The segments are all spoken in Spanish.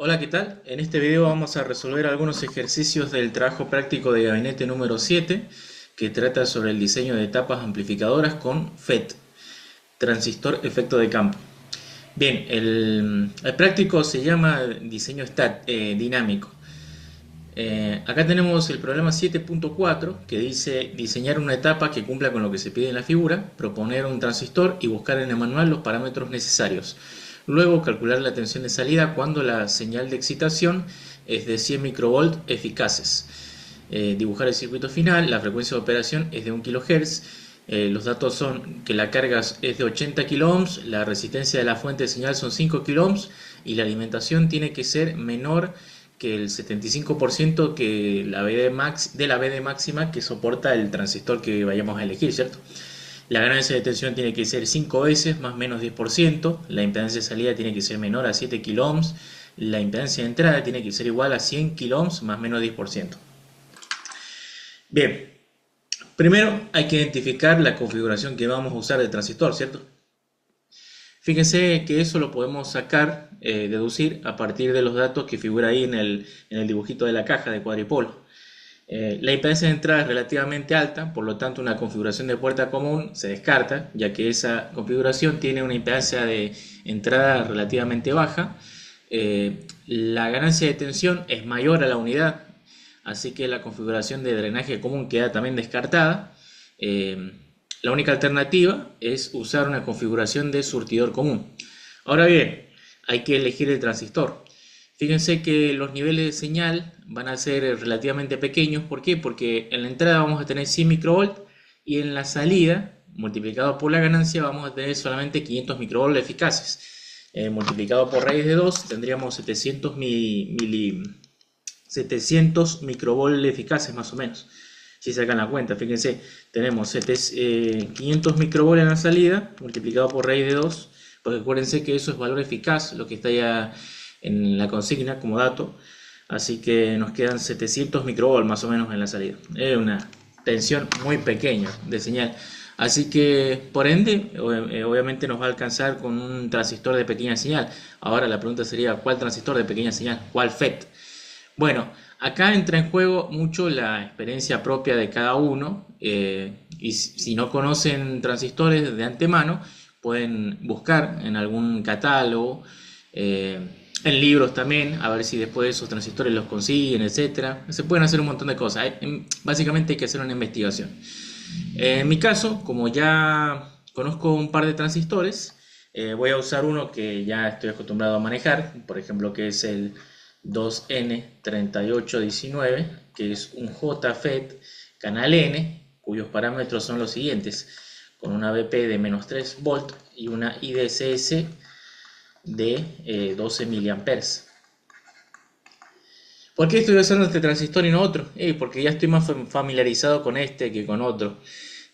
Hola, ¿qué tal? En este video vamos a resolver algunos ejercicios del trabajo práctico de gabinete número 7, que trata sobre el diseño de etapas amplificadoras con FET, transistor efecto de campo. Bien, el práctico se llama dinámico. Acá tenemos el problema 7.4, que dice diseñar una etapa que cumpla con lo que se pide en la figura, proponer un transistor y buscar en el manual los parámetros necesarios. Luego calcular la tensión de salida cuando la señal de excitación es de 100 microvolt eficaces. Dibujar el circuito final, la frecuencia de operación es de 1 kHz. Los datos son que la carga es de 80 kΩ, la resistencia de la fuente de señal son 5 kΩ y la alimentación tiene que ser menor que el 75% que de la BD máxima que soporta el transistor que vayamos a elegir, ¿cierto? La ganancia de tensión tiene que ser 5 veces más menos 10%, la impedancia de salida tiene que ser menor a 7 kΩ, la impedancia de entrada tiene que ser igual a 100 kΩ más menos 10%. Bien, primero hay que identificar la configuración que vamos a usar del transistor, ¿cierto? Fíjense que eso lo podemos sacar, deducir a partir de los datos que figura ahí en el dibujito de la caja de cuadripolo. La impedancia de entrada es relativamente alta, por lo tanto una configuración de puerta común se descarta, ya que esa configuración tiene una impedancia de entrada relativamente baja. La ganancia de tensión es mayor a la unidad, así que la configuración de drenaje común queda también descartada. La única alternativa es usar una configuración de surtidor común. Ahora bien, hay que elegir el transistor. Fíjense que los niveles de señal van a ser relativamente pequeños. ¿Por qué? Porque en la entrada vamos a tener 100 microvolt y en la salida, multiplicado por la ganancia, vamos a tener solamente 500 microvolt eficaces. Multiplicado por raíz de 2 tendríamos 700 microvolt eficaces más o menos. Si sacan la cuenta, fíjense, tenemos 500 microvolt en la salida, multiplicado por raíz de 2, porque acuérdense que eso es valor eficaz, lo que está ya en la consigna como dato, así que nos quedan 700 microvolt más o menos en la salida. Es una tensión muy pequeña de señal, así que por ende obviamente nos va a alcanzar con un transistor de pequeña señal. Ahora la pregunta sería, ¿cuál transistor de pequeña señal? ¿Cuál FET? Bueno, acá entra en juego mucho la experiencia propia de cada uno, y si no conocen transistores de antemano, pueden buscar en algún catálogo, en libros también, a ver si después esos transistores los consiguen, etcétera. Se pueden hacer un montón de cosas. Básicamente hay que hacer una investigación. En mi caso, como ya conozco un par de transistores, voy a usar uno que ya estoy acostumbrado a manejar, por ejemplo, que es el 2N3819, que es un JFET canal N, cuyos parámetros son los siguientes, con una BP de menos 3 volt y una IDSS de 12 miliamperes. ¿Por qué estoy usando este transistor y no otro? Porque ya estoy más familiarizado con este que con otro.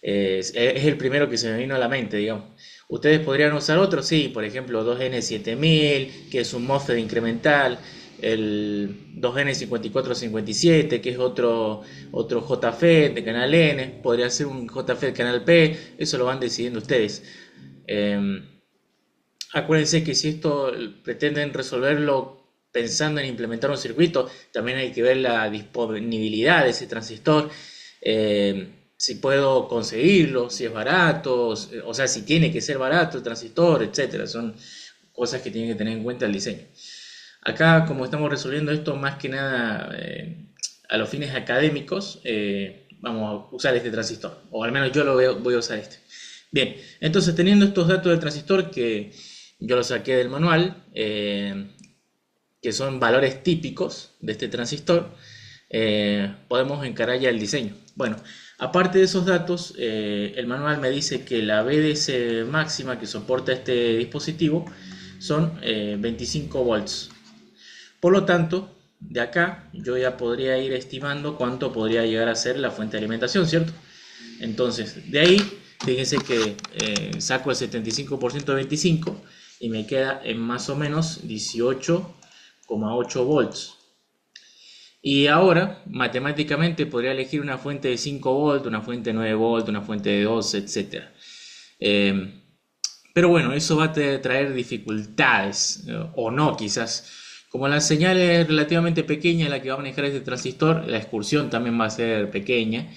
Es el primero que se me vino a la mente, digamos. ¿Ustedes podrían usar otro? Sí, por ejemplo 2N7000, que es un MOSFET incremental, el 2N5457, que es otro JFET de canal N, podría ser un JFET canal P, eso lo van decidiendo ustedes. Acuérdense que si esto pretenden resolverlo pensando en implementar un circuito, también hay que ver la disponibilidad de ese transistor, si puedo conseguirlo, si es barato, o sea, si tiene que ser barato el transistor, etcétera. Son cosas que tienen que tener en cuenta el diseño. Acá, como estamos resolviendo esto más que nada a los fines académicos, vamos a usar este transistor, o al menos yo voy a usar este. Bien, entonces teniendo estos datos del transistor que yo los saqué del manual, que son valores típicos de este transistor, podemos encarar ya el diseño. Bueno, aparte de esos datos, el manual me dice que la BDS máxima que soporta este dispositivo son 25 volts. Por lo tanto, de acá yo ya podría ir estimando cuánto podría llegar a ser la fuente de alimentación, ¿cierto? Entonces, de ahí, fíjense que saco el 75% de 25 y me queda en más o menos 18,8 volts. Y ahora, matemáticamente, podría elegir una fuente de 5 volts, una fuente de 9 volts, una fuente de 12, etc. Pero bueno, eso va a traer dificultades, o no quizás, Como la señal es relativamente pequeña la que va a manejar este transistor, la excursión también va a ser pequeña.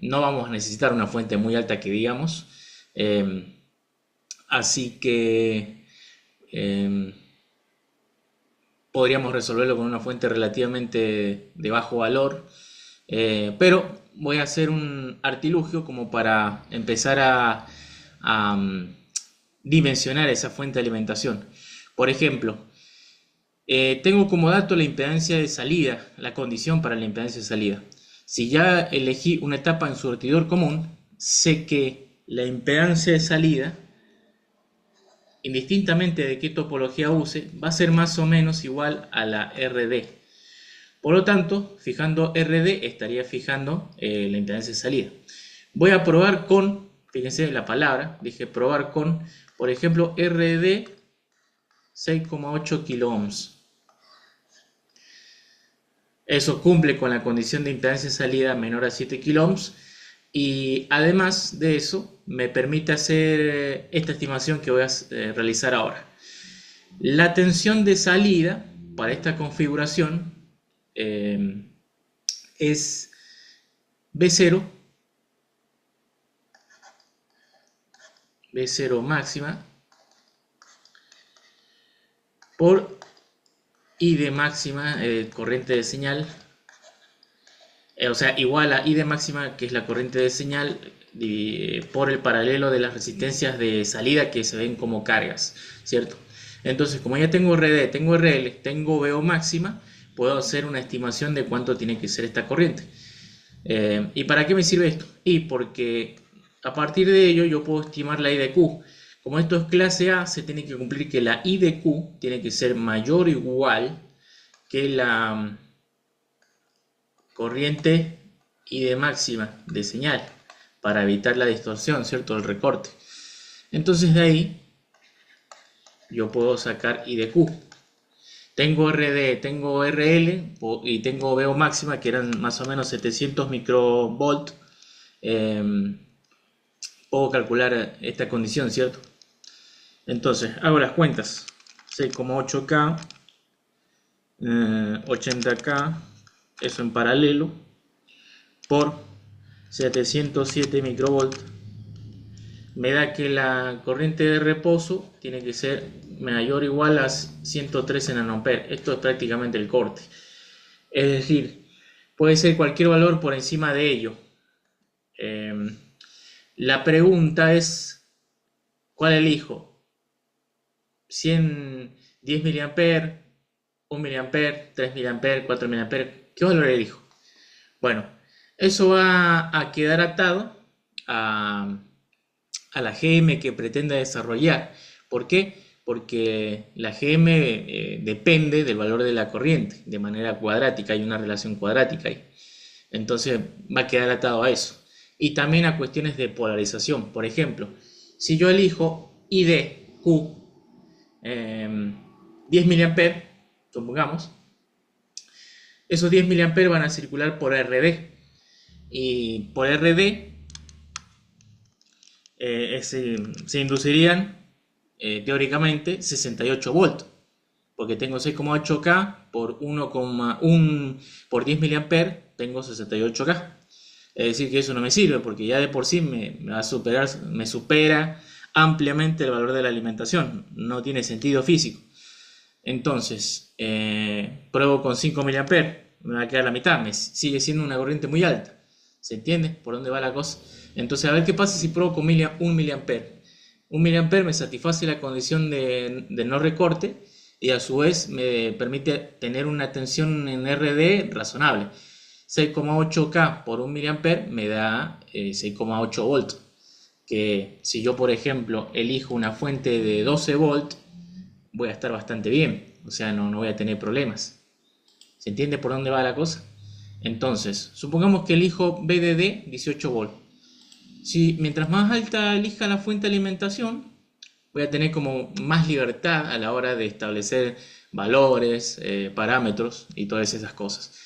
No vamos a necesitar una fuente muy alta que digamos. Así que eh, podríamos resolverlo con una fuente relativamente de bajo valor. Pero voy a hacer un artilugio como para empezar a dimensionar esa fuente de alimentación. Por ejemplo, tengo como dato la impedancia de salida, la condición para la impedancia de salida. Si ya elegí una etapa en surtidor común, sé que la impedancia de salida, indistintamente de qué topología use, va a ser más o menos igual a la RD. Por lo tanto, fijando RD, estaría fijando la impedancia de salida. Voy a probar con, fíjense la palabra, dije probar con, por ejemplo, RD 6,8 kilo ohms. Eso cumple con la condición de impedancia de salida menor a 7 kilo ohms. Y además de eso, me permite hacer esta estimación que voy a realizar ahora. La tensión de salida para esta configuración es B0 máxima por I de máxima, corriente de señal, o sea, igual a I de máxima, que es la corriente de señal, por el paralelo de las resistencias de salida que se ven como cargas, ¿cierto? Entonces, como ya tengo RD, tengo RL, tengo VO máxima, puedo hacer una estimación de cuánto tiene que ser esta corriente. ¿Y para qué me sirve esto? Y porque a partir de ello yo puedo estimar la I de Q. Como esto es clase A, se tiene que cumplir que la I de Q tiene que ser mayor o igual que la corriente I de máxima de señal, para evitar la distorsión, ¿cierto? El recorte. Entonces de ahí yo puedo sacar I de Q. Tengo RD, tengo RL y tengo VO máxima, que eran más o menos 700 microvolt. Puedo calcular esta condición, ¿cierto? Entonces hago las cuentas. 6,8K, 80K, eso en paralelo, por 707 microvolt. Me da que la corriente de reposo tiene que ser mayor o igual a 113 nanoamperes. Esto es prácticamente el corte. Es decir, puede ser cualquier valor por encima de ello. La pregunta es, ¿cuál elijo? 100, 10 mA, 1 mA, 3 mA, 4 mA. ¿Qué valor elijo? Bueno, eso va a quedar atado a la GM que pretenda desarrollar. ¿Por qué? Porque la GM depende del valor de la corriente de manera cuadrática, hay una relación cuadrática ahí. Entonces va a quedar atado a eso. Y también a cuestiones de polarización. Por ejemplo, si yo elijo IDQ 10 mA, supongamos, esos 10 mA van a circular por RD. Y por RD se inducirían teóricamente 68 volts, porque tengo 6,8K por 1,1 por 10 mA, tengo 68K. Es decir, que eso no me sirve, porque ya de por sí me supera ampliamente el valor de la alimentación. No tiene sentido físico. Entonces, pruebo con 5 mA, me va a quedar la mitad, me sigue siendo una corriente muy alta. ¿Se entiende por dónde va la cosa? Entonces, a ver qué pasa si pruebo con 1 mA. 1 mA me satisface la condición de no recorte y a su vez me permite tener una tensión en RD razonable. 6,8K por 1 mA me da 6,8 volts. Que si yo, por ejemplo, elijo una fuente de 12 volts, voy a estar bastante bien. O sea, no voy a tener problemas. ¿Se entiende por dónde va la cosa? Entonces, supongamos que elijo BDD 18 volts. Si mientras más alta elija la fuente de alimentación, voy a tener como más libertad a la hora de establecer valores, parámetros y todas esas cosas.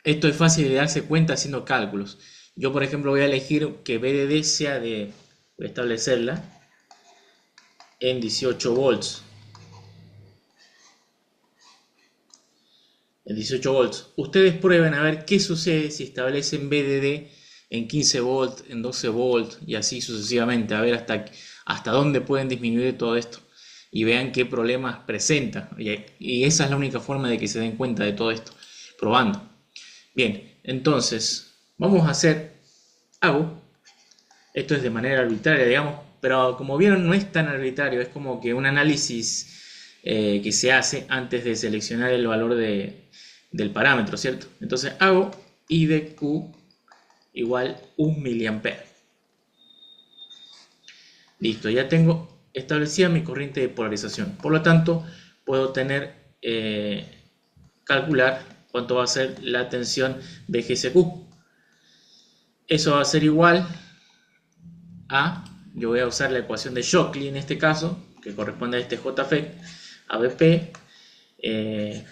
Esto es fácil de darse cuenta haciendo cálculos. Yo, por ejemplo, voy a elegir que BDD sea voy a establecerla en 18 volts. 18 volts. Ustedes prueben a ver qué sucede si establecen VDD en 15 volts, en 12 volts y así sucesivamente. A ver hasta dónde pueden disminuir todo esto y vean qué problemas presenta. Y esa es la única forma de que se den cuenta de todo esto, probando. Bien, entonces vamos a hacer, esto es de manera arbitraria, digamos, pero como vieron no es tan arbitrario, es como que un análisis que se hace antes de seleccionar el valor del parámetro, ¿cierto? Entonces hago I de Q igual 1 miliampere. Listo, ya tengo establecida mi corriente de polarización. Por lo tanto, puedo calcular cuánto va a ser la tensión BGSQ. Eso va a ser igual a, yo voy a usar la ecuación de Shockley en este caso, que corresponde a este JFET, ABP,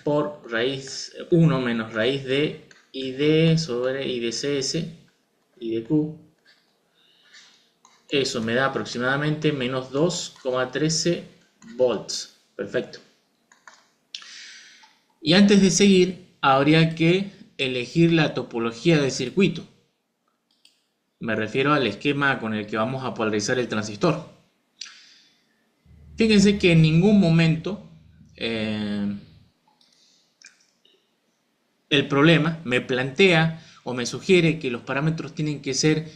por raíz 1 menos raíz de ID sobre IDCS, IDQ. Eso me da aproximadamente menos 2,13 volts. Perfecto. Y antes de seguir, habría que elegir la topología del circuito. Me refiero al esquema con el que vamos a polarizar el transistor. Fíjense que en ningún momento el problema me plantea o me sugiere que los parámetros tienen que ser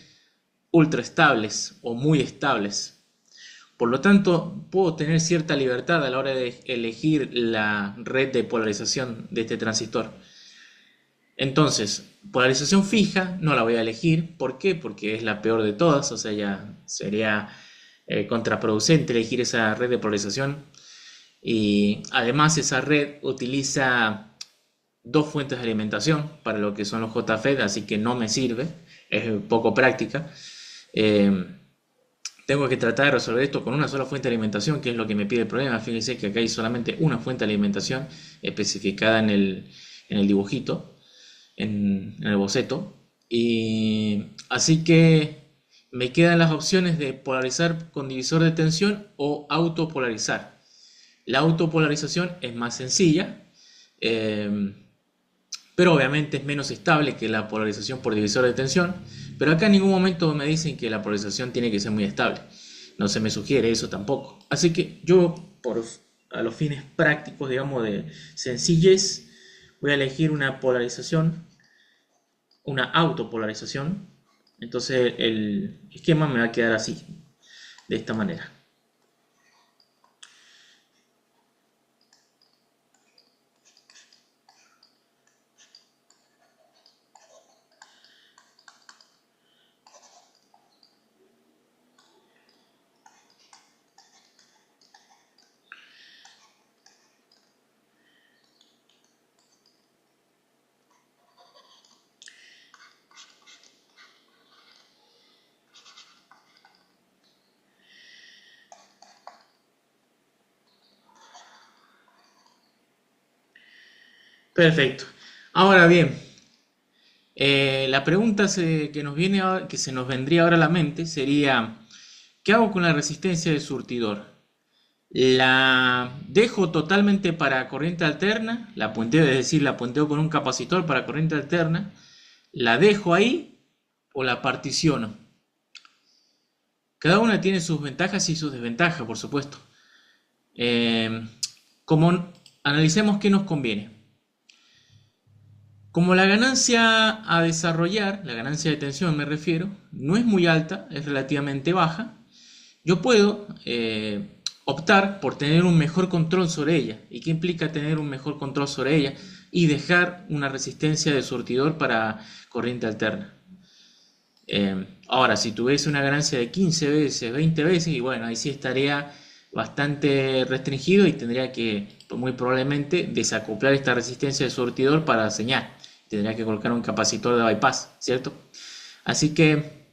ultra estables o muy estables. Por lo tanto, puedo tener cierta libertad a la hora de elegir la red de polarización de este transistor. Entonces, polarización fija no la voy a elegir. ¿Por qué? Porque es la peor de todas, o sea, ya sería contraproducente elegir esa red de polarización. Y además esa red utiliza dos fuentes de alimentación para lo que son los JFET, así que no me sirve, es poco práctica. Tengo que tratar de resolver esto con una sola fuente de alimentación, que es lo que me pide el problema. Fíjense que acá hay solamente una fuente de alimentación especificada en el dibujito, en el boceto. Y así que me quedan las opciones de polarizar con divisor de tensión o autopolarizar. La autopolarización es más sencilla, pero obviamente es menos estable que la polarización por divisor de tensión. Pero acá en ningún momento me dicen que la polarización tiene que ser muy estable. No se me sugiere eso tampoco. Así que yo, a los fines prácticos, digamos, de sencillez, voy a elegir una polarización, una autopolarización. Entonces el esquema me va a quedar así, de esta manera. Perfecto. Ahora bien, la pregunta que se nos vendría ahora a la mente sería, ¿qué hago con la resistencia del surtidor? ¿La dejo totalmente para corriente alterna? La puenteo, es decir, la puenteo con un capacitor para corriente alterna. ¿La dejo ahí o la particiono? Cada una tiene sus ventajas y sus desventajas, por supuesto. Eh, como analicemos qué nos conviene. Como la ganancia a desarrollar, la ganancia de tensión me refiero, no es muy alta, es relativamente baja, yo puedo optar por tener un mejor control sobre ella. ¿Y qué implica tener un mejor control sobre ella? Y dejar una resistencia de surtidor para corriente alterna. Ahora, si tuviese una ganancia de 15 veces, 20 veces, y bueno, ahí sí estaría bastante restringido y tendría que, muy probablemente, desacoplar esta resistencia de surtidor para señal. Tendría que colocar un capacitor de bypass, ¿cierto? Así que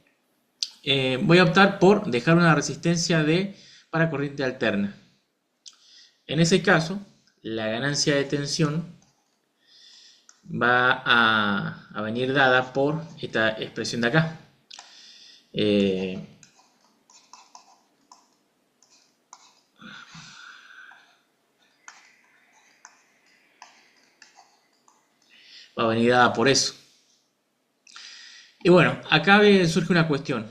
voy a optar por dejar una resistencia para corriente alterna. En ese caso, la ganancia de tensión va a venir dada por esta expresión de acá. va a venir dada por eso. Y bueno, acá surge una cuestión.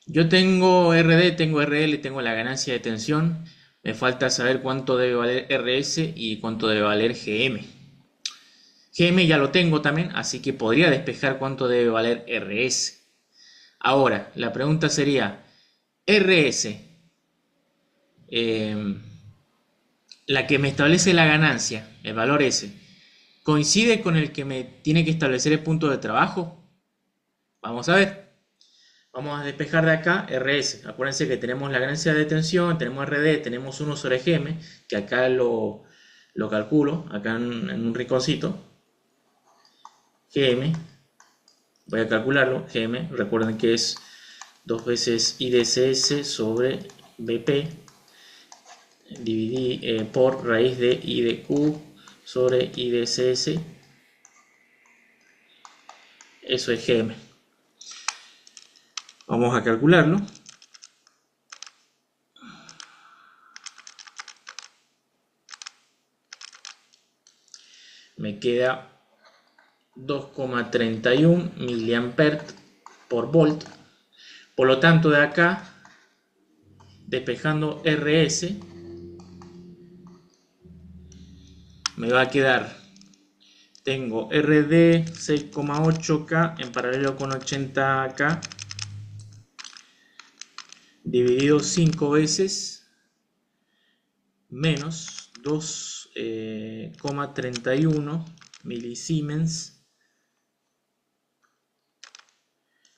Yo tengo RD, tengo RL, tengo la ganancia de tensión. Me falta saber cuánto debe valer RS y cuánto debe valer GM. GM ya lo tengo también, así que podría despejar cuánto debe valer RS. Ahora, la pregunta sería, RS, la que me establece la ganancia, el valor S, ¿coincide con el que me tiene que establecer el punto de trabajo? Vamos a ver. Vamos a despejar de acá RS. Acuérdense que tenemos la ganancia de tensión, tenemos RD, tenemos 1 sobre GM, que acá lo calculo, acá en un rinconcito. GM, voy a calcularlo, GM, recuerden que es 2 veces IDCS sobre BP, dividí por raíz de I de Q sobre IDCS, eso es GM. Vamos a calcularlo. Me queda 2,31 miliamperes por volt. Por lo tanto, de acá, despejando RS, me va a quedar, tengo RD 6,8K en paralelo con 80K, dividido 5 veces, menos 2,31 milisiemens,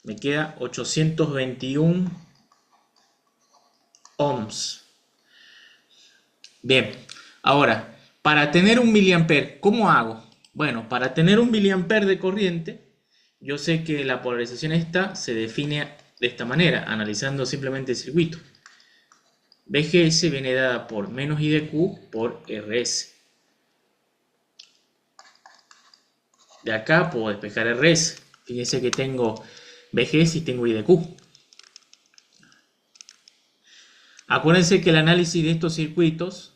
me queda 821 ohms. Bien, ahora, para tener un miliampere, ¿cómo hago? Bueno, para tener un miliampere de corriente, yo sé que la polarización esta se define de esta manera, analizando simplemente el circuito. BGS viene dada por menos I de Q por RS. De acá puedo despejar RS. Fíjense que tengo BGS y tengo I de Q. Acuérdense que el análisis de estos circuitos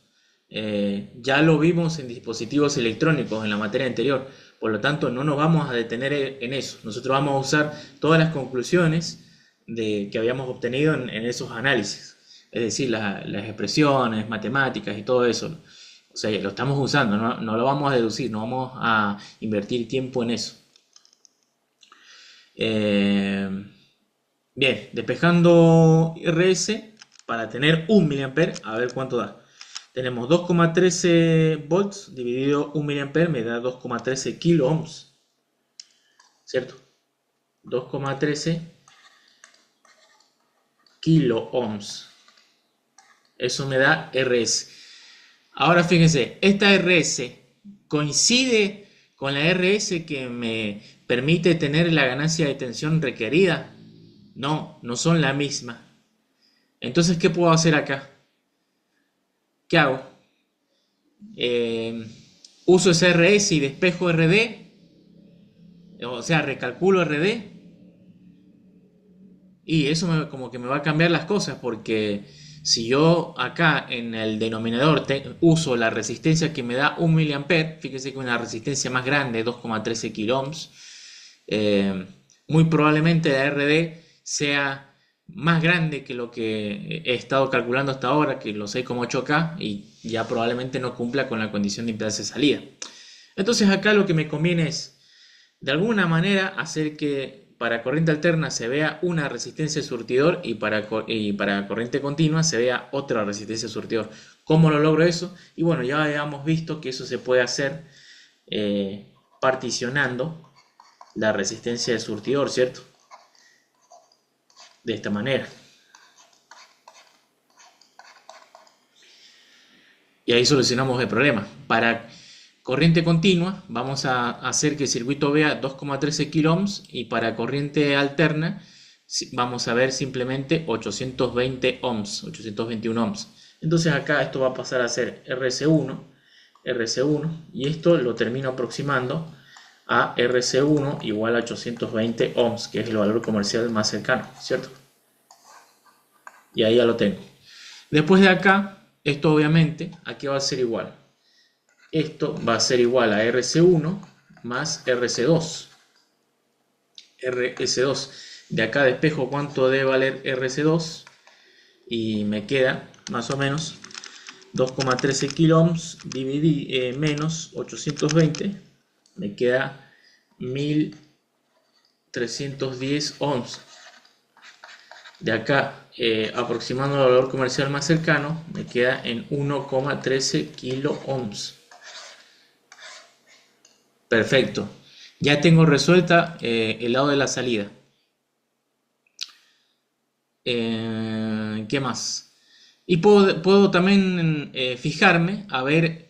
ya lo vimos en dispositivos electrónicos en la materia anterior. Por lo tanto, no nos vamos a detener en eso. Nosotros vamos a usar todas las conclusiones que habíamos obtenido en esos análisis. Es decir, las expresiones matemáticas y todo eso. O sea, lo estamos usando, no lo vamos a deducir, no vamos a invertir tiempo en eso. Bien, despejando RS para tener 1 miliampere, a ver cuánto da. Tenemos 2,13 volts dividido 1 miliampere me da 2,13 kilo ohms. ¿Cierto? 2,13 kilo ohms. Eso me da RS. Ahora fíjense, esta RS coincide con la RS que me permite tener la ganancia de tensión requerida. No, no son la misma. Entonces, ¿qué puedo hacer acá? ¿Qué hago? Uso ese RS y despejo RD, o sea, recalculo RD, y eso como que me va a cambiar las cosas, porque si yo acá en el denominador uso la resistencia que me da 1 miliampere, fíjese que una resistencia más grande, 2,13 kilo ohms, muy probablemente la RD sea más grande que lo que he estado calculando hasta ahora, que los 6,8K, y ya probablemente no cumpla con la condición de impedancia de salida. Entonces acá lo que me conviene es, de alguna manera, hacer que para corriente alterna se vea una resistencia de surtidor y para corriente continua se vea otra resistencia de surtidor. ¿Cómo lo logro eso? Y bueno, ya habíamos visto que eso se puede hacer particionando la resistencia de surtidor, ¿cierto? De esta manera. Y ahí solucionamos el problema. Para corriente continua vamos a hacer que el circuito vea 2,13 kilo ohms y para corriente alterna vamos a ver simplemente 820 ohms, 821 ohms. Entonces acá esto va a pasar a ser RC1 y esto lo termino aproximando a RC1 igual a 820 ohms, que es el valor comercial más cercano, ¿cierto? Y ahí ya lo tengo. Después de acá, esto obviamente, aquí va a ser igual. Esto va a ser igual a RC1 más RC2. RS2. De acá despejo cuánto debe valer RC2 y me queda más o menos 2,13 kilo ohms menos 820, me queda 1310 ohms. De acá, aproximando al valor comercial más cercano, me queda en 1,13 kilo ohms. Perfecto. Ya tengo resuelta el lado de la salida. ¿Qué más? Y puedo también fijarme a ver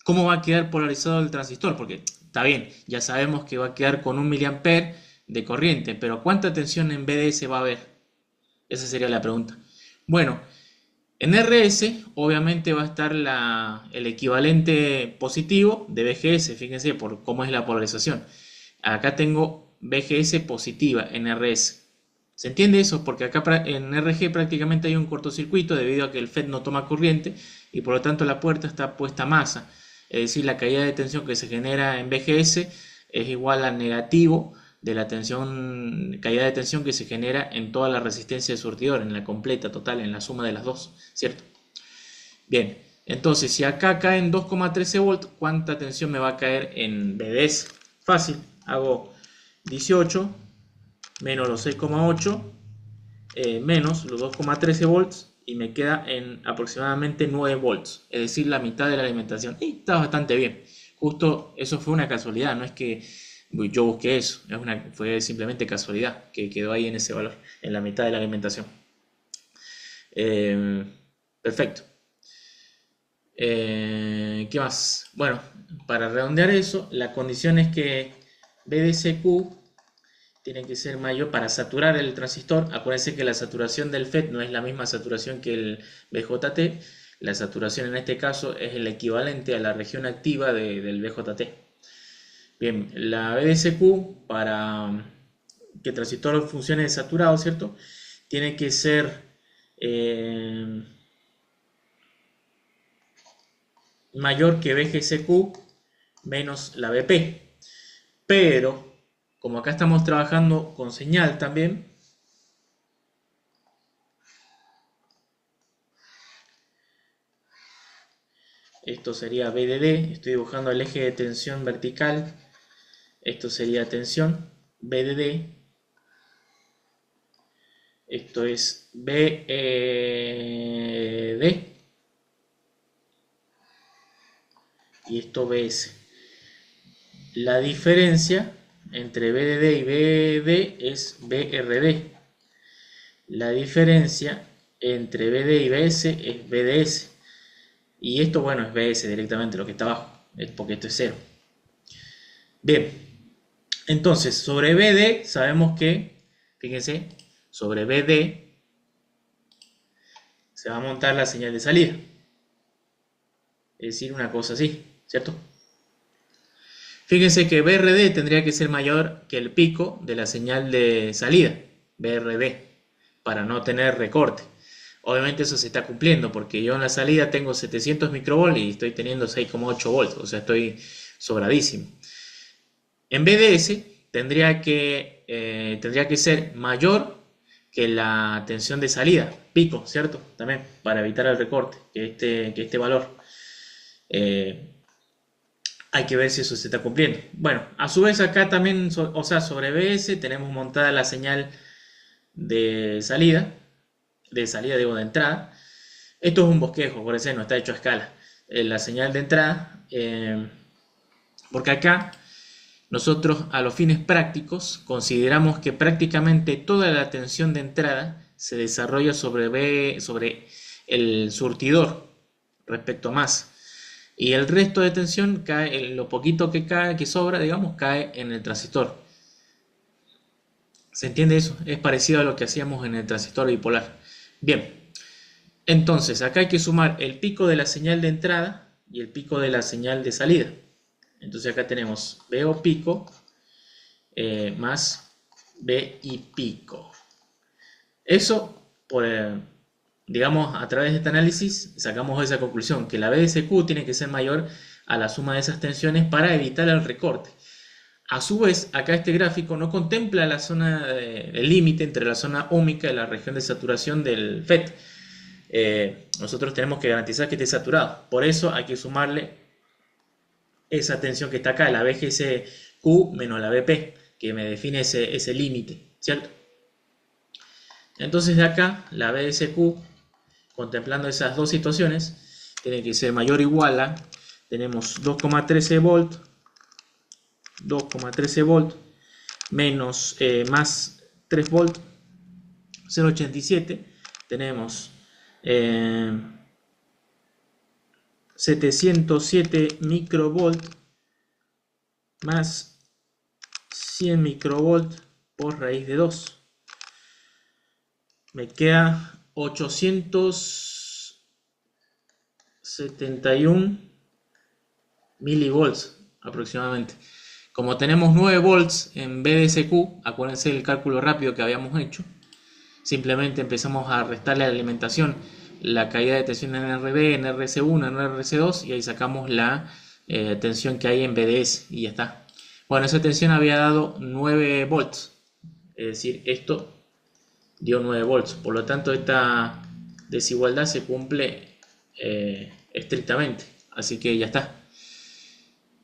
cómo va a quedar polarizado el transistor, porque está bien, ya sabemos que va a quedar con 1 miliampere de corriente, pero ¿cuánta tensión en BDS va a haber? Esa sería la pregunta. Bueno, en RS obviamente va a estar el equivalente positivo de BGS, fíjense por cómo es la polarización. Acá tengo BGS positiva en RS. ¿Se entiende eso? Porque acá en RG prácticamente hay un cortocircuito debido a que el FET no toma corriente y por lo tanto la puerta está puesta a masa. Es decir, la caída de tensión que se genera en BGS es igual al negativo de la caída de tensión que se genera en toda la resistencia de surtidor, en la completa, total, en la suma de las dos, ¿cierto? Bien, entonces si acá cae en 2,13 volts, ¿cuánta tensión me va a caer en BDS? Fácil, hago 18 menos los 6,8 menos los 2,13 volts y me queda en aproximadamente 9 volts, es decir, la mitad de la alimentación. Y está bastante bien. Justo eso fue una casualidad, no es que yo busqué eso, fue simplemente casualidad que quedó ahí en ese valor, en la mitad de la alimentación. Perfecto. ¿Qué más? Bueno, para redondear eso, la condición es que BDSQ tiene que ser mayor para saturar el transistor. Acuérdense que la saturación del FET no es la misma saturación que el BJT. La saturación en este caso es el equivalente a la región activa del BJT. Bien, la BDSQ para que el transistor funcione saturado, ¿cierto? Tiene que ser mayor que BGSQ menos la BP. Pero, como acá estamos trabajando con señal también, esto sería BDD, estoy dibujando el eje de tensión vertical, esto sería tensión, BDD, esto es BD, y esto BS. La diferencia entre BDD y BD es BRD. La diferencia entre BD y BS es BDS. Y esto, bueno, es BS directamente, lo que está abajo, es porque esto es 0. Bien, entonces, sobre BD sabemos que, fíjense, sobre BD se va a montar la señal de salida. Es decir, una cosa así, ¿cierto? Fíjense que BRD tendría que ser mayor que el pico de la señal de salida, BRD, para no tener recorte. Obviamente eso se está cumpliendo porque yo en la salida tengo 700 microvolts y estoy teniendo 6,8 volts, o sea, estoy sobradísimo. En BDS tendría que ser mayor que la tensión de salida, pico, ¿cierto? También para evitar el recorte, que este valor. Hay que ver si eso se está cumpliendo. Bueno, a su vez acá también, o sea, sobre BS tenemos montada la señal de salida, digo, de entrada. Esto es un bosquejo, por eso no está hecho a escala. La señal de entrada, porque acá nosotros a los fines prácticos consideramos que prácticamente toda la tensión de entrada se desarrolla sobre el surtidor respecto a masa. Y el resto de tensión cae, lo poquito que cae, que sobra, digamos, cae en el transistor. ¿Se entiende eso? Es parecido a lo que hacíamos en el transistor bipolar. Bien, entonces acá hay que sumar el pico de la señal de entrada y el pico de la señal de salida. Entonces acá tenemos VO pico más VI pico. Eso, digamos, a través de este análisis sacamos esa conclusión, que la BDSQ tiene que ser mayor a la suma de esas tensiones para evitar el recorte. A su vez, acá este gráfico no contempla la zona, el límite entre la zona óhmica y la región de saturación del FET. Nosotros tenemos que garantizar que esté saturado. Por eso hay que sumarle esa tensión que está acá, la BGSQ menos la BP, que me define ese límite, ¿cierto? Entonces de acá, la BSQ, contemplando esas dos situaciones, tiene que ser mayor o igual a, tenemos 2,13 volt, menos más 3 volt, 0,87, tenemos 707 microvolt más 100 microvolt por raíz de 2. Me queda 871 milivolts aproximadamente. Como tenemos 9 volts en BDSQ, acuérdense del cálculo rápido que habíamos hecho, simplemente empezamos a restarle a la alimentación la caída de tensión en RB, en RC1, en RC2 y ahí sacamos la tensión que hay en BDS y ya está. Bueno, esa tensión había dado 9 volts, es decir, esto dio 9 volts, por lo tanto esta desigualdad se cumple estrictamente, así que ya está.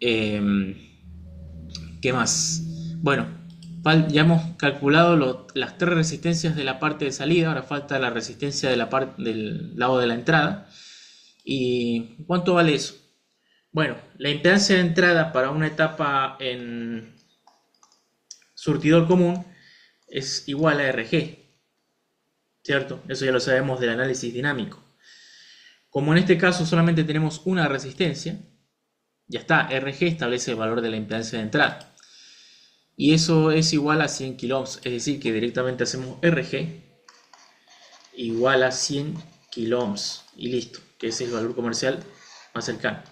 ¿Qué más? Bueno, ya hemos calculado las tres resistencias de la parte de salida, ahora falta la resistencia de del lado de la entrada. ¿Y cuánto vale eso? Bueno, la impedancia de entrada para una etapa en surtidor común es igual a RG, ¿cierto? Eso ya lo sabemos del análisis dinámico. Como en este caso solamente tenemos una resistencia, ya está, RG establece el valor de la impedancia de entrada. Y eso es igual a 100 kilo ohms, es decir, que directamente hacemos RG igual a 100 kilo ohms y listo, que ese es el valor comercial más cercano.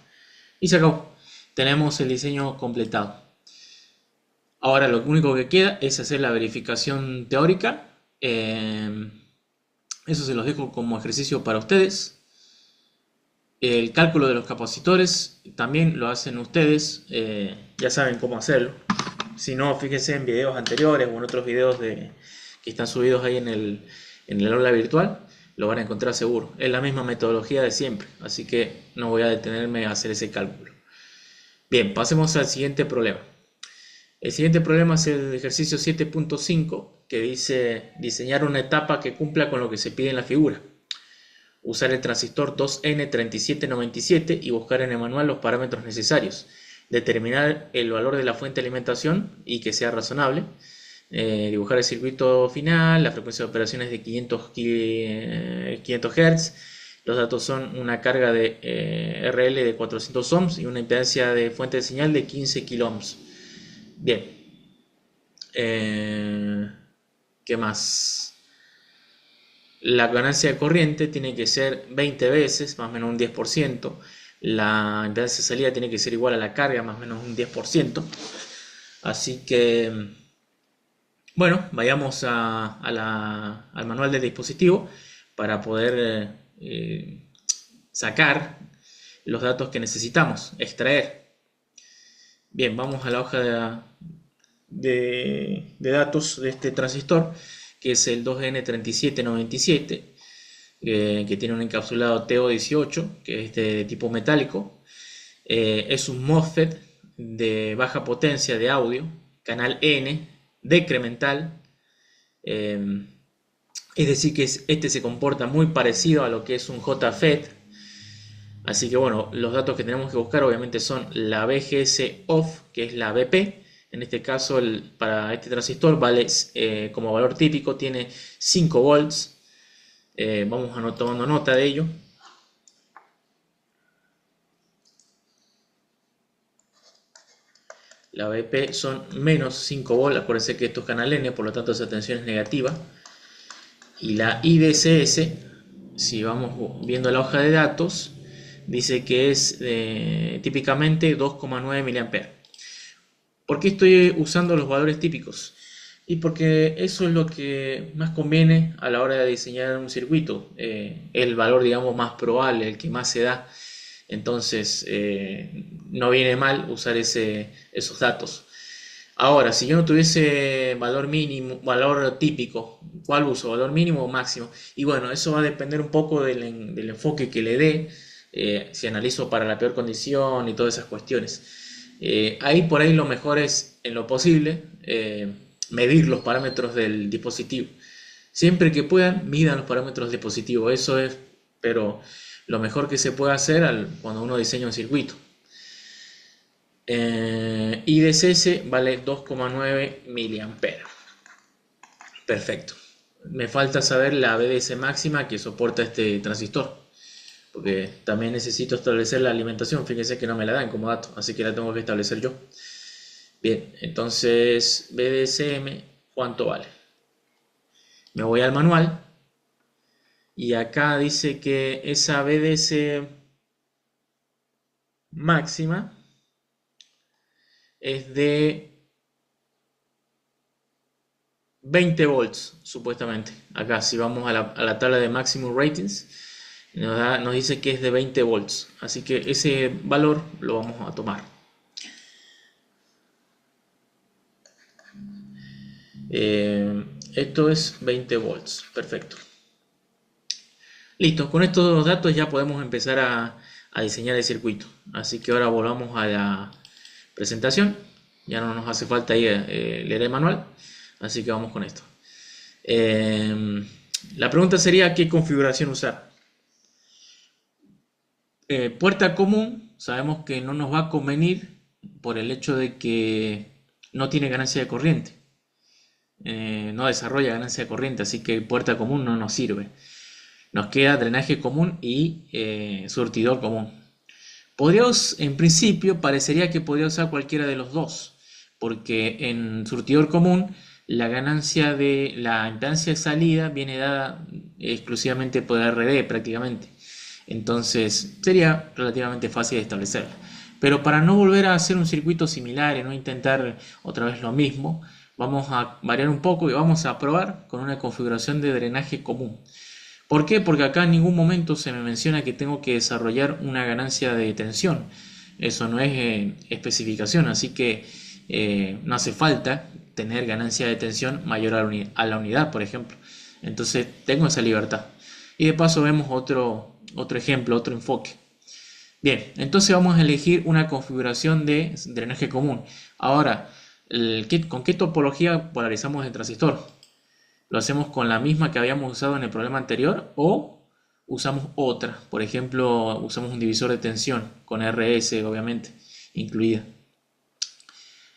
Y se acabó, tenemos el diseño completado. Ahora lo único que queda es hacer la verificación teórica. Eso se los dejo como ejercicio para ustedes. El cálculo de los capacitores también lo hacen ustedes, ya saben cómo hacerlo. Si no, fíjense en videos anteriores o en otros videos que están subidos ahí en el aula virtual, lo van a encontrar seguro. Es la misma metodología de siempre, así que no voy a detenerme a hacer ese cálculo. Bien, pasemos al siguiente problema. El siguiente problema es el ejercicio 7.5, que dice diseñar una etapa que cumpla con lo que se pide en la figura. Usar el transistor 2N3797 y buscar en el manual los parámetros necesarios. Determinar el valor de la fuente de alimentación y que sea razonable. Dibujar el circuito final, la frecuencia de operaciones de 500 Hz. Los datos son una carga de RL de 400 ohms y una impedancia de fuente de señal de 15 kilo ohms. Bien. ¿Qué más? La ganancia de corriente tiene que ser 20 veces, más o menos un 10%. La impedancia de salida tiene que ser igual a la carga, más o menos un 10%. Así que, bueno, vayamos al manual del dispositivo para poder sacar los datos que necesitamos, extraer. Bien, vamos a la hoja de datos de este transistor, que es el 2N3797, que tiene un encapsulado TO18, que es de tipo metálico. Es un MOSFET de baja potencia de audio, canal N, decremental. Es decir, que este se comporta muy parecido a lo que es un JFET. Así que bueno, los datos que tenemos que buscar obviamente son la BGS off, que es la BP. En este caso, para este transistor vale como valor típico, tiene 5 volts. Vamos tomando nota de ello. La BP son menos 5 volts. Acuérdense que esto es canal N, por lo tanto esa tensión es negativa. Y la IDCS, si vamos viendo la hoja de datos, dice que es típicamente 2,9 mA. ¿Por qué estoy usando los valores típicos? Y porque eso es lo que más conviene a la hora de diseñar un circuito. El valor, digamos, más probable, el que más se da. Entonces, no viene mal usar esos datos. Ahora, si yo no tuviese valor mínimo, valor típico, ¿cuál uso? ¿Valor mínimo o máximo? Y bueno, eso va a depender un poco del enfoque que le dé, si analizo para la peor condición y todas esas cuestiones. Ahí por ahí lo mejor es, en lo posible, medir los parámetros del dispositivo. Siempre que puedan, midan los parámetros del dispositivo. Eso es, pero lo mejor que se puede hacer cuando uno diseña un circuito. IDCS vale 2,9 miliamperes. Perfecto. Me falta saber la BDS máxima que soporta este transistor, porque también necesito establecer la alimentación. Fíjense que no me la dan como dato, así que la tengo que establecer yo. Bien, entonces BDSM, ¿cuánto vale? Me voy al manual y acá dice que esa BDS máxima es de 20 volts, supuestamente. Acá, si vamos a la tabla de maximum ratings, nos dice que es de 20 volts. Así que ese valor lo vamos a tomar. Esto es 20 volts. Perfecto. Listo, con estos dos datos ya podemos empezar a diseñar el circuito. Así que ahora volvamos a la presentación. Ya no nos hace falta leer el manual. Así que vamos con esto. La pregunta sería: ¿qué configuración usar? Puerta común, sabemos que no nos va a convenir por el hecho de que no tiene ganancia de corriente. No desarrolla ganancia de corriente, así que puerta común no nos sirve. Nos queda drenaje común y surtidor común. En principio, parecería que podría usar cualquiera de los dos, porque en surtidor común la ganancia de la impedancia de salida viene dada exclusivamente por RD prácticamente. Entonces sería relativamente fácil de establecerla. Pero para no volver a hacer un circuito similar y no intentar otra vez lo mismo, vamos a variar un poco y vamos a probar con una configuración de drenaje común. ¿Por qué? Porque acá en ningún momento se me menciona que tengo que desarrollar una ganancia de tensión. Eso no es especificación, así que no hace falta tener ganancia de tensión mayor a la unidad, por ejemplo. Entonces tengo esa libertad. Y de paso vemos otro ejemplo, otro enfoque. Bien, entonces vamos a elegir una configuración de drenaje común. Ahora, ¿con qué topología polarizamos el transistor? ¿Lo hacemos con la misma que habíamos usado en el problema anterior o usamos otra? Por ejemplo, usamos un divisor de tensión con RS, obviamente, incluida.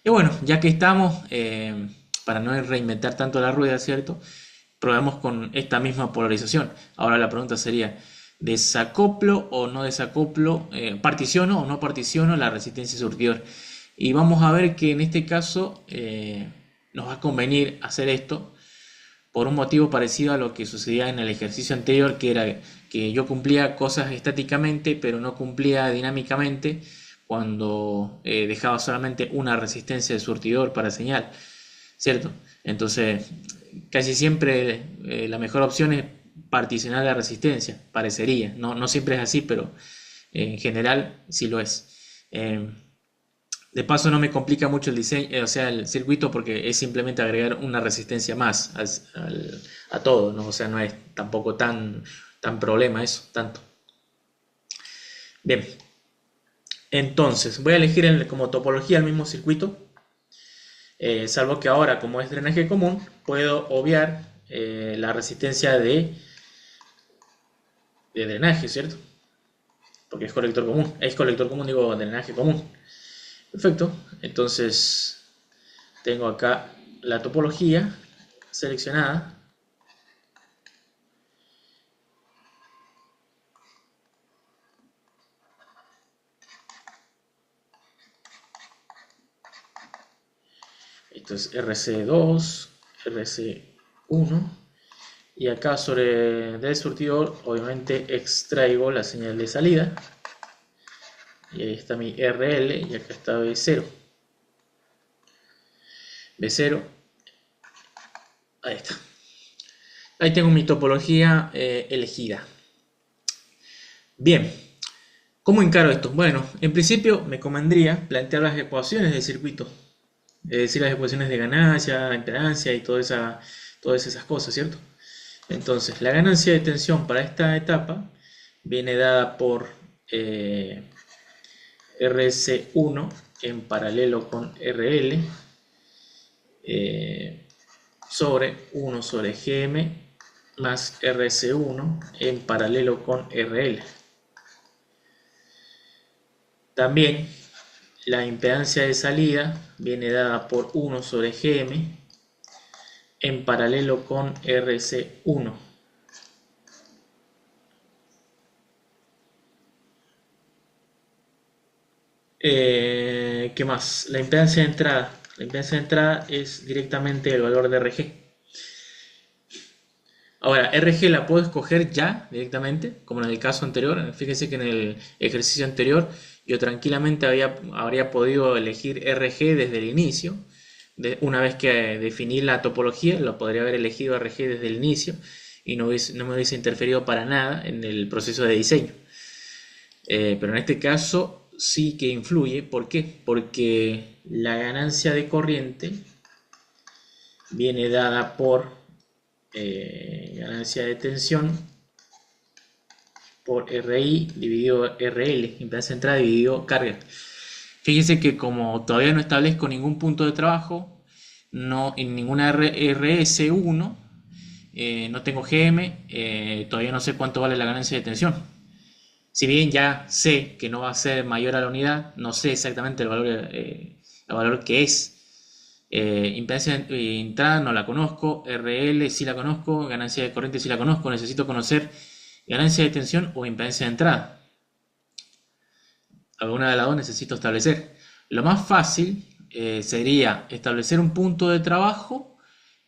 Y bueno, ya que estamos, para no reinventar tanto la rueda, ¿cierto? Probemos con esta misma polarización. Ahora la pregunta sería: ¿desacoplo o no desacoplo? ¿Particiono o no particiono la resistencia surtidor? Y vamos a ver que en este caso nos va a convenir hacer esto por un motivo parecido a lo que sucedía en el ejercicio anterior, que era que yo cumplía cosas estáticamente, pero no cumplía dinámicamente cuando dejaba solamente una resistencia de surtidor para señal, ¿cierto? Entonces, casi siempre la mejor opción es particionar la resistencia, parecería. No siempre es así, pero en general sí lo es. De paso no me complica mucho el diseño, o sea, el circuito, porque es simplemente agregar una resistencia más a todo, ¿no? O sea, no es tampoco tan problema eso, tanto. Bien, entonces voy a elegir como topología el mismo circuito, salvo que ahora, como es drenaje común, puedo obviar la resistencia de drenaje, ¿cierto? Porque es colector común, digo drenaje común. Perfecto, entonces tengo acá la topología seleccionada. Esto es RC2, RC1. Y acá del surtidor, obviamente extraigo la señal de salida. Y ahí está mi RL y acá está B0. B0. Ahí está. Ahí tengo mi topología elegida. Bien. ¿Cómo encaro esto? Bueno, en principio me convendría plantear las ecuaciones del circuito, es decir, las ecuaciones de ganancia, impedancia y todas esas cosas, ¿cierto? Entonces, la ganancia de tensión para esta etapa viene dada por RS1 en paralelo con RL sobre 1 sobre GM más RS1 en paralelo con RL. También la impedancia de salida viene dada por 1 sobre GM en paralelo con RC1. ¿Qué más? La impedancia de entrada. La impedancia de entrada es directamente el valor de RG. Ahora, RG la puedo escoger ya directamente, como en el caso anterior. Fíjense que en el ejercicio anterior yo tranquilamente habría podido elegir RG desde el inicio. Una vez que definí la topología, lo podría haber elegido RG desde el inicio y no me hubiese interferido para nada en el proceso de diseño. Pero en este caso sí que influye. ¿Por qué? Porque la ganancia de corriente viene dada por ganancia de tensión por RI dividido RL, impedancia de entrada dividido carga. Fíjense que como todavía no establezco ningún punto de trabajo, no en ninguna RS1, no tengo GM, todavía no sé cuánto vale la ganancia de tensión. Si bien ya sé que no va a ser mayor a la unidad, no sé exactamente el valor que es. Impedancia de entrada no la conozco, RL sí la conozco, ganancia de corriente sí la conozco, necesito conocer ganancia de tensión o impedancia de entrada. Alguna de las dos necesito establecer. Lo más fácil sería establecer un punto de trabajo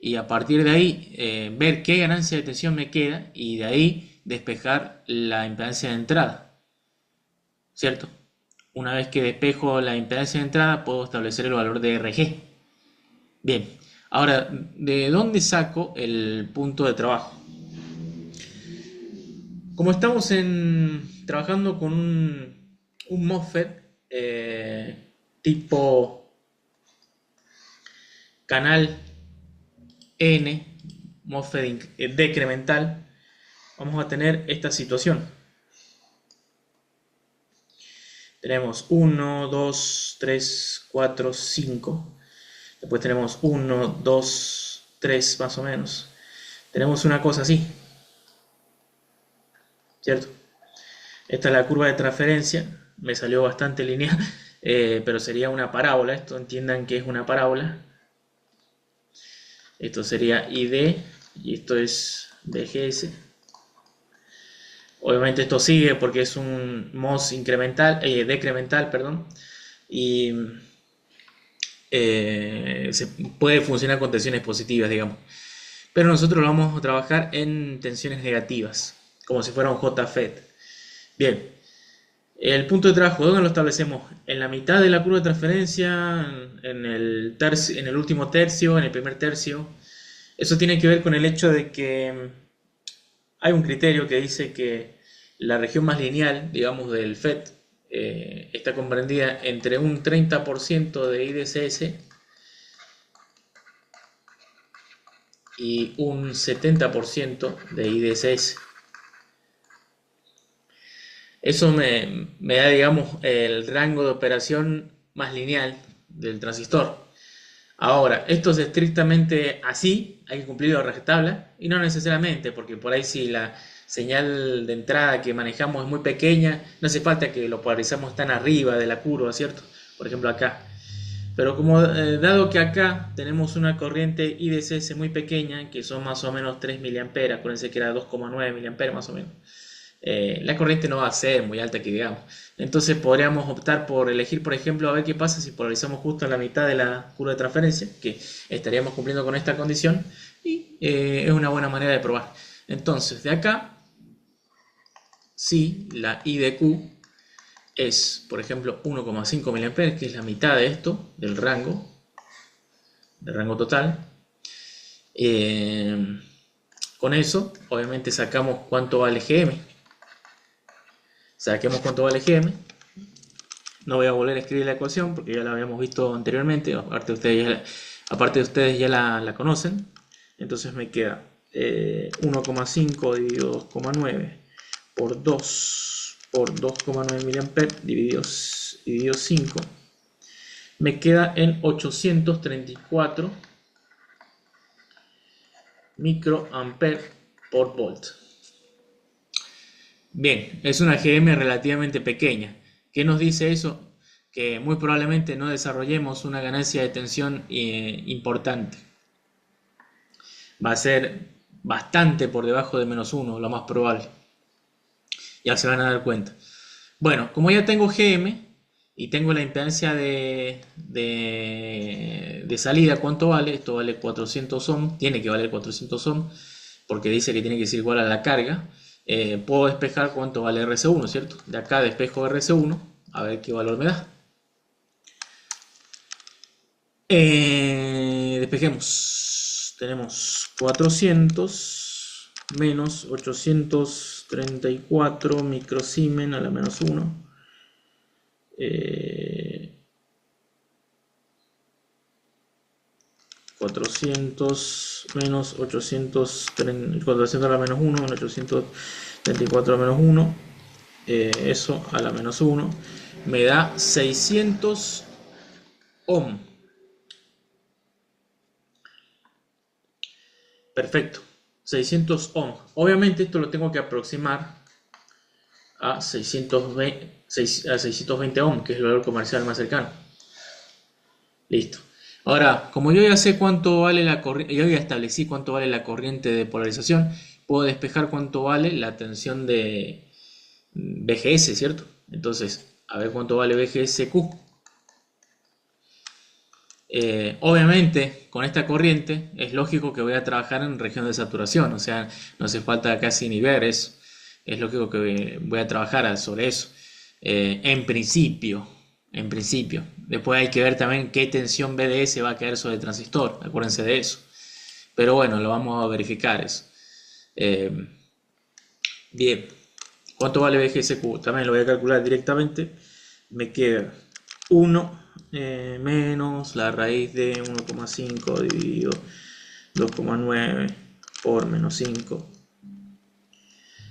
y a partir de ahí ver qué ganancia de tensión me queda y de ahí despejar la impedancia de entrada, ¿cierto? Una vez que despejo la impedancia de entrada puedo establecer el valor de RG. Bien, ahora, ¿de dónde saco el punto de trabajo? Como estamos trabajando con un MOSFET tipo canal N, MOSFET decremental, vamos a tener esta situación. Tenemos 1, 2, 3, 4, 5. Después tenemos 1, 2, 3 más o menos. Tenemos una cosa así, ¿cierto? Esta es la curva de transferencia. Me salió bastante lineal, pero sería una parábola. Esto entiendan que es una parábola. Esto sería ID y esto es BGS. Obviamente esto sigue porque es un MOS decremental, perdón, y se puede funcionar con tensiones positivas, digamos. Pero nosotros lo vamos a trabajar en tensiones negativas, como si fuera un JFET. Bien, el punto de trabajo, ¿dónde lo establecemos? En la mitad de la curva de transferencia, en el último tercio, en el primer tercio. Eso tiene que ver con el hecho de que hay un criterio que dice que la región más lineal, digamos, del FET, está comprendida entre un 30% de IDCS y un 70% de IDCS. Eso me da, digamos, el rango de operación más lineal del transistor. Ahora, esto es estrictamente así, hay que cumplir la rajatabla, y no necesariamente, porque por ahí si la señal de entrada que manejamos es muy pequeña, no hace falta que lo polarizamos tan arriba de la curva, ¿cierto? Por ejemplo acá. Pero como dado que acá tenemos una corriente IDCS muy pequeña, que son más o menos 3 mA, acuérdense que era 2,9 mA más o menos, la corriente no va a ser muy alta que digamos. Entonces podríamos optar por elegir, por ejemplo, a ver qué pasa si polarizamos justo en la mitad de la curva de transferencia, que estaríamos cumpliendo con esta condición, y es una buena manera de probar. Entonces, de acá, si la I de Q es, por ejemplo, 1,5 mA, que es la mitad de esto, del rango total, con eso, obviamente sacamos cuánto vale GM. Saquemos cuánto vale GM. No voy a volver a escribir la ecuación porque ya la habíamos visto anteriormente. Aparte de ustedes ya la conocen. Entonces me queda 1,5 dividido 2,9 por 2 por 2,9 mA dividido 5. Me queda en 834 microampere por volt. Bien, es una GM relativamente pequeña. ¿Qué nos dice eso? Que muy probablemente no desarrollemos una ganancia de tensión importante. Va a ser bastante por debajo de -1, lo más probable. Ya se van a dar cuenta. Bueno, como ya tengo GM y tengo la impedancia de salida, ¿cuánto vale? Esto vale 400 ohms, tiene que valer 400 ohms, porque dice que tiene que ser igual a la carga. Puedo despejar cuánto vale RC1, ¿cierto? De acá despejo RC1, a ver qué valor me da. Despejemos. Tenemos 400 menos 834 microsiemens a la -1. 400 menos 400 a la -1, 834 a la -1, eso a la -1 me da 600 ohm. Perfecto, 600 ohm. Obviamente esto lo tengo que aproximar a 620 ohm, que es el valor comercial más cercano. Listo. Ahora, como yo ya sé cuánto vale la corriente, yo ya establecí cuánto vale la corriente de polarización, puedo despejar cuánto vale la tensión de VGS, ¿cierto? Entonces, a ver cuánto vale VGSQ. Obviamente, con esta corriente es lógico que voy a trabajar en región de saturación, o sea, no hace falta casi ni ver eso. Es lógico que voy a trabajar sobre eso. En principio. Después hay que ver también qué tensión BDS va a caer sobre el transistor. Acuérdense de eso. Pero bueno, lo vamos a verificar eso. Bien. ¿Cuánto vale VGSQ? También lo voy a calcular directamente. Me queda 1 menos la raíz de 1,5 dividido 2,9 por -5.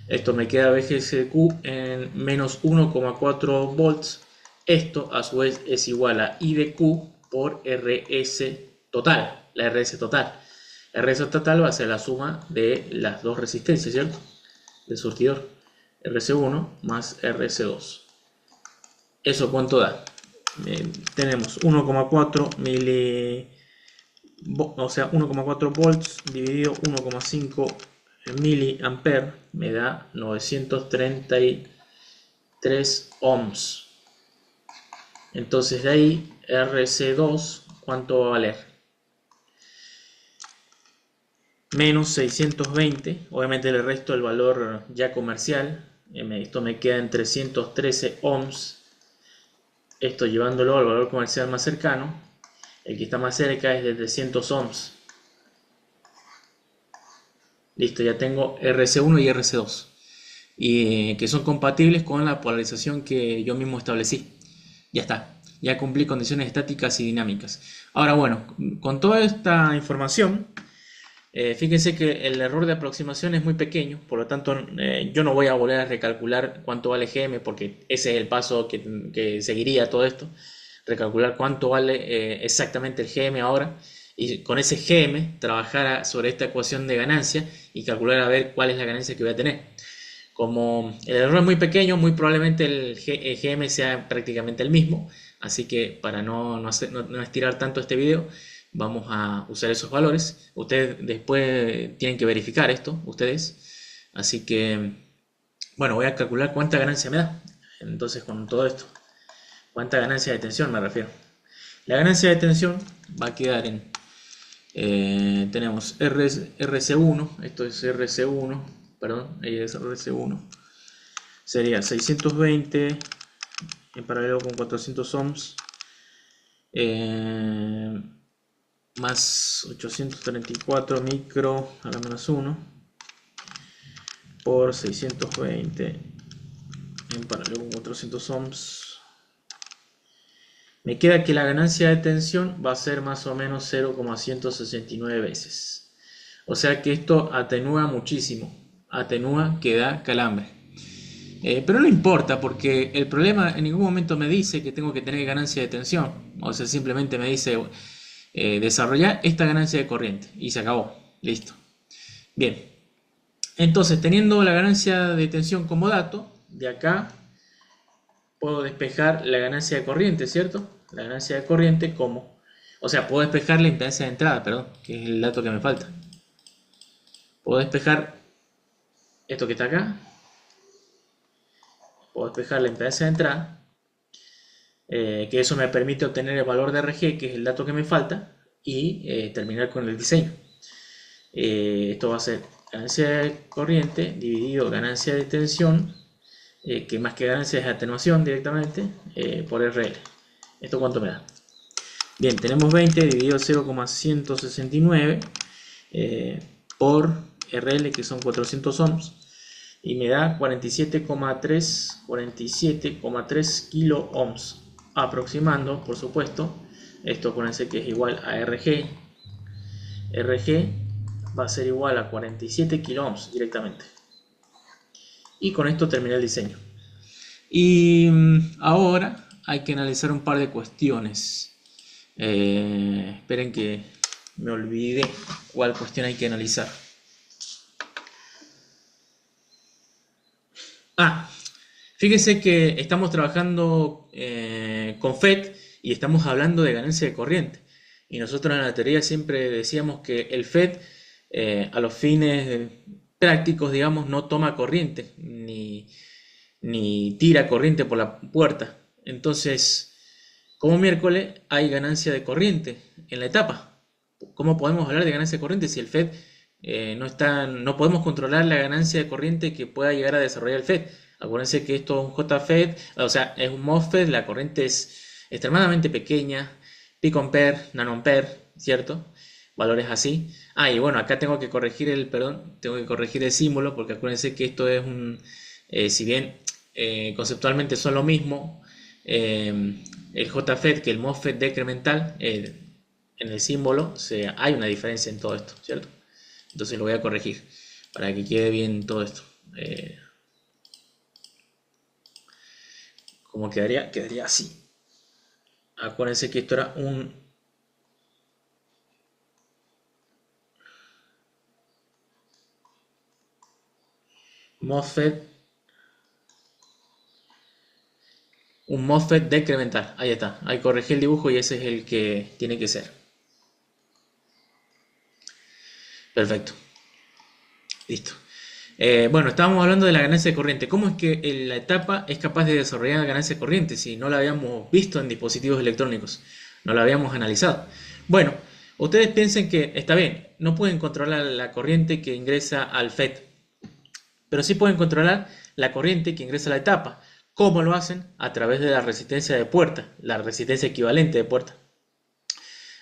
Esto me queda VGSQ en menos 1,4 volts. Esto a su vez es igual a I de Q por RS total, la RS total. RS total va a ser la suma de las dos resistencias, ¿cierto? Del surtidor. RC1 más RC2. ¿Eso cuánto da? Tenemos 1,4 o sea, 1,4 volts dividido 1,5 miliamperes me da 933 ohms. Entonces de ahí RC2, ¿cuánto va a valer? Menos 620, obviamente le resto el valor ya comercial, esto me queda en 313 ohms, esto llevándolo al valor comercial más cercano, el que está más cerca es de 300 ohms. Listo, ya tengo RC1 y RC2, y que son compatibles con la polarización que yo mismo establecí. Ya está, ya cumplí condiciones estáticas y dinámicas. Ahora bueno, con toda esta información, fíjense que el error de aproximación es muy pequeño, por lo tanto yo no voy a volver a recalcular cuánto vale GM porque ese es el paso que seguiría todo esto, recalcular cuánto vale exactamente el GM ahora y con ese GM trabajar sobre esta ecuación de ganancia y calcular a ver cuál es la ganancia que voy a tener. Como el error es muy pequeño, muy probablemente el GM sea prácticamente el mismo, así que para no estirar tanto este video, vamos a usar esos valores. Ustedes después tienen que verificar esto, ustedes. Así que, bueno, voy a calcular cuánta ganancia me da. Entonces, con todo esto, cuánta ganancia de tensión me refiero. La ganancia de tensión va a quedar en, tenemos RC1, esto es RC1, perdón, ahí es RC1. Sería 620 en paralelo con 400 ohms. Más 834 micro a la -1 por 620 en paralelo con 400 ohms, me queda que la ganancia de tensión va a ser más o menos 0,169 veces. O sea que esto atenúa muchísimo, atenúa que da calambre. Pero no importa, porque el problema en ningún momento me dice que tengo que tener ganancia de tensión. O sea, simplemente me dice desarrollar esta ganancia de corriente y se acabó. Listo. Bien. Entonces, teniendo la ganancia de tensión como dato, de acá puedo despejar la ganancia de corriente, ¿cierto? La ganancia de corriente como... O sea, puedo despejar la impedancia de entrada, perdón, que es el dato que me falta. Puedo despejar esto que está acá. Puedo despejar la impedancia de entrada, que eso me permite obtener el valor de RG, que es el dato que me falta, y terminar con el diseño. Esto va a ser ganancia de corriente dividido ganancia de tensión, que más que ganancia es atenuación directamente, por RL. ¿Esto cuánto me da? Bien, tenemos 20 dividido 0,169 por RL, que son 400 ohms, y me da 47,3 kilo ohms, aproximando, por supuesto. Esto acuérdense que es igual a RG. RG va a ser igual a 47 kilo ohms directamente. Y con esto terminé el diseño. Y ahora hay que analizar un par de cuestiones. Esperen que me olvidé cuál cuestión hay que analizar. Fíjense que estamos trabajando con FET y estamos hablando de ganancia de corriente. Y nosotros en la teoría siempre decíamos que el FET, a los fines prácticos, digamos, no toma corriente ni tira corriente por la puerta. Entonces, como miércoles hay ganancia de corriente en la etapa. ¿Cómo podemos hablar de ganancia de corriente si el FET no podemos controlar la ganancia de corriente que pueda llegar a desarrollar el FET? Acuérdense que esto es un JFET, o sea, es un MOSFET, la corriente es extremadamente pequeña, picoampere, nanoampere, ¿cierto? Valores así. Y bueno, acá tengo que corregir el símbolo, porque acuérdense que esto es si bien conceptualmente son lo mismo, el JFET que el MOSFET decremental, en el símbolo hay una diferencia en todo esto, ¿cierto? Entonces lo voy a corregir para que quede bien todo esto. ¿Cómo quedaría? Quedaría así. Acuérdense que esto era un MOSFET decremental. Ahí está. Ahí corregí el dibujo y ese es el que tiene que ser. Perfecto. Listo. Bueno, estábamos hablando de la ganancia de corriente. ¿Cómo es que la etapa es capaz de desarrollar la ganancia de corriente si no la habíamos visto en dispositivos electrónicos? No la habíamos analizado. Bueno, ustedes piensen que está bien, no pueden controlar la corriente que ingresa al FET, pero sí pueden controlar la corriente que ingresa a la etapa. ¿Cómo lo hacen? A través de la resistencia de puerta, la resistencia equivalente de puerta.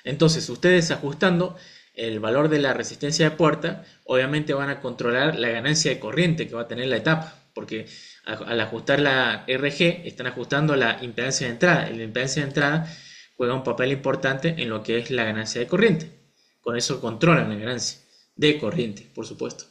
Entonces, ustedes ajustando el valor de la resistencia de puerta, obviamente van a controlar la ganancia de corriente que va a tener la etapa, porque al ajustar la RG, están ajustando la impedancia de entrada. Y la impedancia de entrada juega un papel importante en lo que es la ganancia de corriente. Con eso controlan la ganancia de corriente, por supuesto.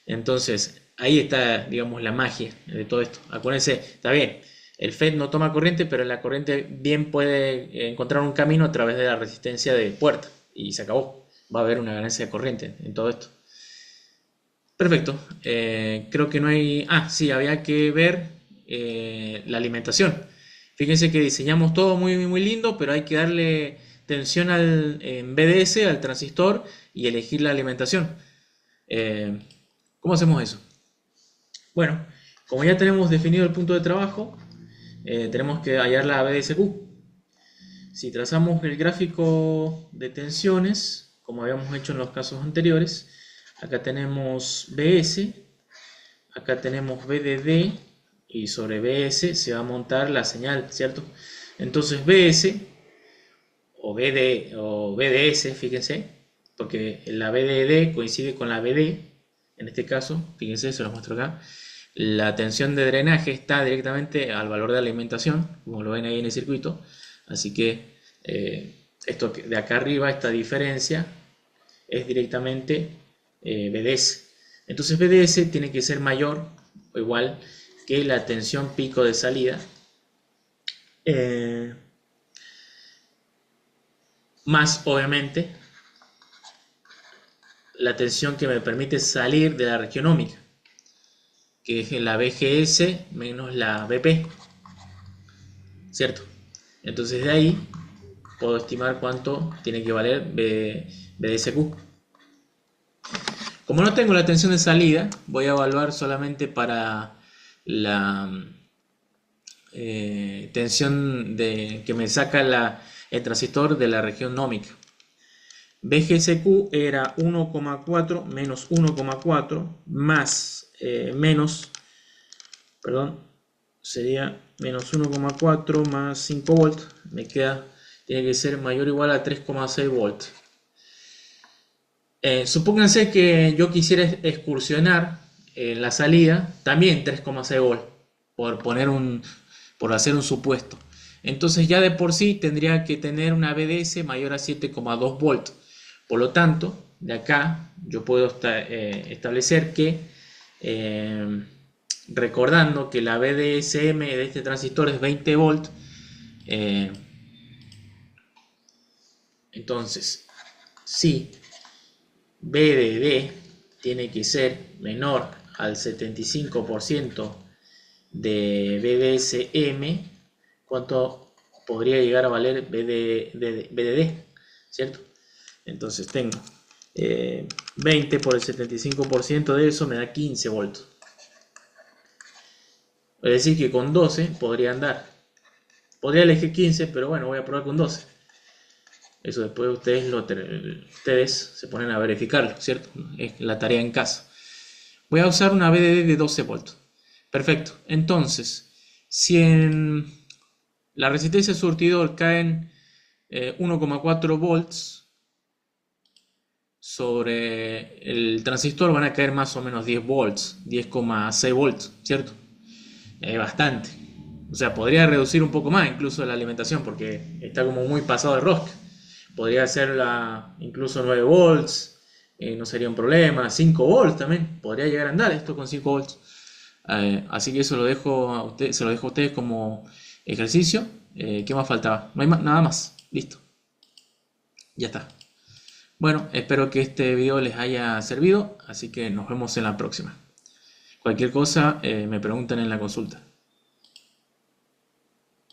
Entonces, ahí está, digamos, la magia de todo esto. Acuérdense, está bien, el FET no toma corriente, pero la corriente bien puede encontrar un camino a través de la resistencia de puerta. Y se acabó. Va a haber una ganancia de corriente en todo esto. Perfecto. Creo que no hay... sí, había que ver la alimentación. Fíjense que diseñamos todo muy, muy lindo, pero hay que darle tensión en BDS, al transistor, y elegir la alimentación. ¿Cómo hacemos eso? Bueno, como ya tenemos definido el punto de trabajo, tenemos que hallar la BDSQ. Si trazamos el gráfico de tensiones, como habíamos hecho en los casos anteriores, acá tenemos BS, acá tenemos BDD, y sobre BS se va a montar la señal, ¿cierto? Entonces BS o BDS, fíjense, porque la BDD coincide con la BD, en este caso, fíjense, se los muestro acá. La tensión de drenaje está directamente al valor de alimentación, como lo ven ahí en el circuito. Así que esto de acá arriba, esta diferencia, es directamente BDS. Entonces BDS tiene que ser mayor o igual que la tensión pico de salida, más obviamente la tensión que me permite salir de la región óhmica, que es la BGS menos la BP, ¿cierto? Entonces de ahí puedo estimar cuánto tiene que valer BDSQ. Como no tengo la tensión de salida, voy a evaluar solamente para la tensión que me saca el transistor de la región óhmica. BGSQ era 1,4 menos 1,4 más sería menos 1,4 más 5 volts, tiene que ser mayor o igual a 3,6 volts. Supónganse que yo quisiera excursionar en la salida también 3,6 volts, por hacer un supuesto. Entonces ya de por sí tendría que tener una BDS mayor a 7,2 volts. Por lo tanto, de acá yo puedo establecer que, recordando que la BDSM de este transistor es 20 volts, entonces si BDD tiene que ser menor al 75% de BDSM, ¿cuánto podría llegar a valer BDD? ¿Cierto? Entonces tengo 20 por el 75% de eso me da 15 volts. Es decir que con 12 podría andar. Podría elegir 15, pero bueno, voy a probar con 12. Eso después ustedes se ponen a verificarlo, ¿cierto? Es la tarea en casa. Voy a usar una BDD de 12 volts. Perfecto. Entonces, si en la resistencia del surtidor caen 1,4 volts sobre el transistor, van a caer más o menos 10 volts, 10,6 volts, ¿cierto? Bastante. O sea, podría reducir un poco más incluso la alimentación porque está como muy pasado de rosca. Podría hacerla incluso 9 volts, no sería un problema. 5 volts también, podría llegar a andar esto con 5 volts. Así que eso se lo dejo a ustedes como ejercicio. ¿Qué más faltaba? No hay nada más. Listo. Ya está. Bueno, espero que este video les haya servido, así que nos vemos en la próxima. Cualquier cosa me preguntan en la consulta.